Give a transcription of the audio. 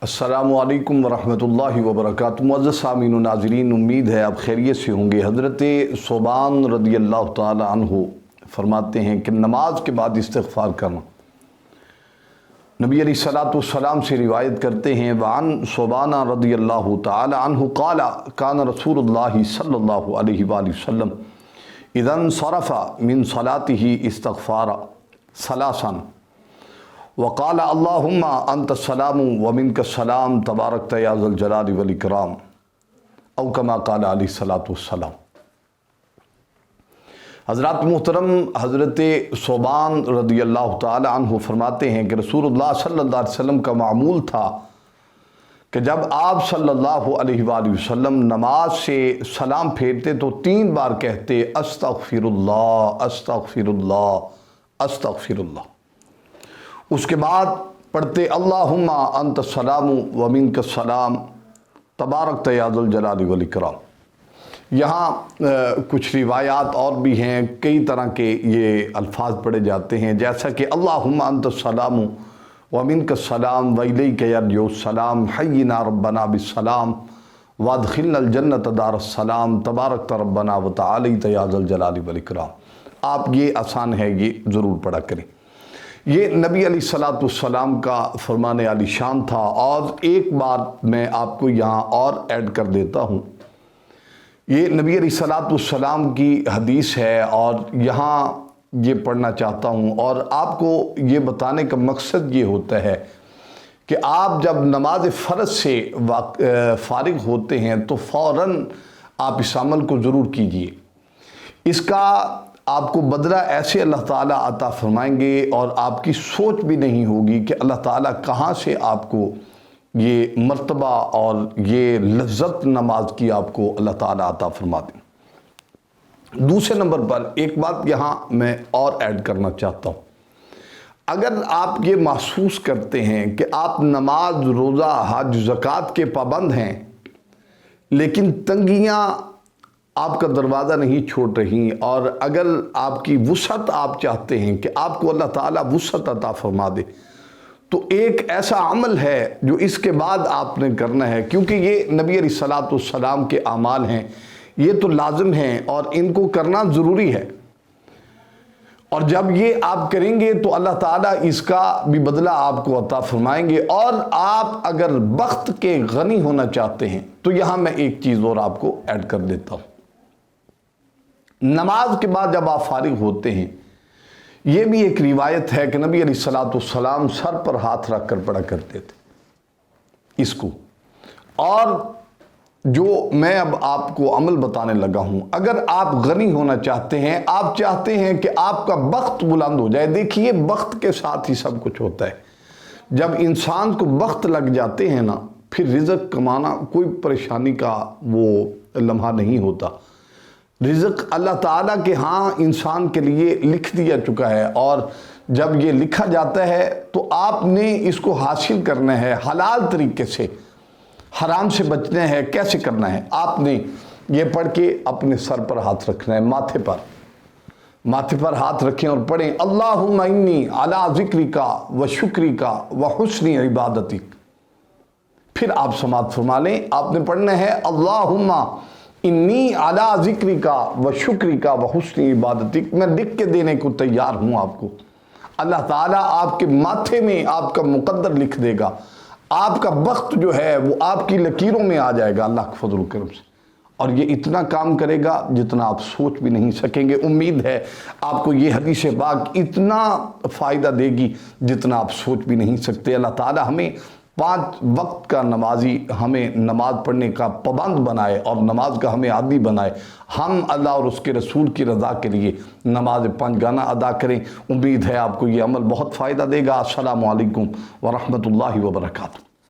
السلام علیکم ورحمۃ اللہ وبرکاتہ۔ معزز سامعین و ناظرین، امید ہے آپ خیریت سے ہوں گے۔ حضرت ثوبان رضی اللہ تعالی عنہ فرماتے ہیں کہ نماز کے بعد استغفار کرنا، نبی علیہ الصلوۃ والسلام سے روایت کرتے ہیں، وعن ثوبان رضی اللہ تعالی عنہ قال کان رسول اللہ صلی اللہ علیہ وآلہ وسلم اذا انصرف من صلاته استغفار ثلاثا وقال اللہم انت السلام ومنک السلام تبارکت یا ذا الجلال والاکرام او کما قال علیہ الصلوۃ والسلام۔ حضرات محترم، حضرت ثوبان رضی اللہ تعالی عنہ فرماتے ہیں کہ رسول اللہ صلی اللہ علیہ وسلم کا معمول تھا کہ جب آپ صلی اللہ علیہ وآلہ وسلم نماز سے سلام پھیرتے تو 3 بار کہتے استغفر اللہ استغفر اللہ استغفر اللہ۔ اس کے بعد پڑھتے اللہم انت السلام ومنک السلام تبارکت یا ذا الجلال والاکرام۔ یہاں کچھ روایات اور بھی ہیں، کئی طرح کے یہ الفاظ پڑھے جاتے ہیں، جیسا کہ اللہم انت السلام ومنک السلام والیک یرجع السلام حینا ربنا بالسلام وادخلنا الجنۃ دار السلام تبارکت ربنا وتعالیت یا ذا الجلال والاکرام۔ آپ یہ آسان ہے، یہ ضرور پڑھا کریں۔ یہ نبی علیہ الصلوۃ والسلام کا فرمان عالی شان تھا۔ اور ایک بات میں آپ کو یہاں اور ایڈ کر دیتا ہوں، یہ نبی علیہ الصلوۃ والسلام کی حدیث ہے اور یہاں یہ پڑھنا چاہتا ہوں، اور آپ کو یہ بتانے کا مقصد یہ ہوتا ہے کہ آپ جب نماز فرض سے فارغ ہوتے ہیں تو فوراً آپ اس عمل کو ضرور کیجئے۔ اس کا آپ کو بدلہ ایسے اللہ تعالیٰ عطا فرمائیں گے اور آپ کی سوچ بھی نہیں ہوگی کہ اللہ تعالیٰ کہاں سے آپ کو یہ مرتبہ اور یہ لذت نماز کی آپ کو اللہ تعالیٰ عطا فرما دیں۔ دوسرے نمبر پر ایک بات یہاں میں اور ایڈ کرنا چاہتا ہوں، اگر آپ یہ محسوس کرتے ہیں کہ آپ نماز، روزہ، حج، زکوٰۃ کے پابند ہیں لیکن تنگیاں آپ کا دروازہ نہیں چھوڑ رہی، اور اگر آپ کی وسعت آپ چاہتے ہیں کہ آپ کو اللہ تعالیٰ وسعت عطا فرما دے، تو ایک ایسا عمل ہے جو اس کے بعد آپ نے کرنا ہے، کیونکہ یہ نبی علیہ الصلوۃ والسلام کے اعمال ہیں، یہ تو لازم ہیں اور ان کو کرنا ضروری ہے، اور جب یہ آپ کریں گے تو اللہ تعالیٰ اس کا بھی بدلہ آپ کو عطا فرمائیں گے۔ اور آپ اگر بخت کے غنی ہونا چاہتے ہیں تو یہاں میں ایک چیز اور آپ کو ایڈ کر دیتا ہوں۔ نماز کے بعد جب آپ فارغ ہوتے ہیں، یہ بھی ایک روایت ہے کہ نبی علیہ الصلوۃ والسلام سر پر ہاتھ رکھ کر پڑھا کرتے تھے اس کو۔ اور جو میں اب آپ کو عمل بتانے لگا ہوں، اگر آپ غنی ہونا چاہتے ہیں، آپ چاہتے ہیں کہ آپ کا بخت بلند ہو جائے، دیکھیے بخت کے ساتھ ہی سب کچھ ہوتا ہے۔ جب انسان کو بخت لگ جاتے ہیں نا، پھر رزق کمانا کوئی پریشانی کا وہ لمحہ نہیں ہوتا۔ رزق اللہ تعالیٰ کے ہاں انسان کے لیے لکھ دیا چکا ہے، اور جب یہ لکھا جاتا ہے تو آپ نے اس کو حاصل کرنا ہے حلال طریقے سے، حرام سے بچنا ہے۔ کیسے کرنا ہے؟ آپ نے یہ پڑھ کے اپنے سر پر ہاتھ رکھنا ہے، ماتھے پر ہاتھ رکھیں اور پڑھیں اللہم انی علی ذکرک و شکرک و حسن عبادتک۔ پھر آپ سماعت فرما لیں، آپ نے پڑھنا ہے اللہم انی علی ذکرک و شکرک و حسن عبادتک۔ میں لکھ کے دینے کو تیار ہوں آپ کو۔ اللہ تعالیٰ آپ کے ماتھے میں آپ کا مقدر لکھ دے گا، آپ کا بخت جو ہے وہ آپ کی لکیروں میں آ جائے گا اللہ کے فضل و کرم سے، اور یہ اتنا کام کرے گا جتنا آپ سوچ بھی نہیں سکیں گے۔ امید ہے آپ کو یہ حدیث پاک اتنا فائدہ دے گی جتنا آپ سوچ بھی نہیں سکتے۔ اللہ تعالیٰ ہمیں 5 وقت کا نمازی، ہمیں نماز پڑھنے کا پابند بنائے اور نماز کا ہمیں عادی بنائے۔ ہم اللہ اور اس کے رسول کی رضا کے لیے نماز 5 گانا ادا کریں۔ امید ہے آپ کو یہ عمل بہت فائدہ دے گا۔ السلام علیکم ورحمۃ اللہ وبرکاتہ۔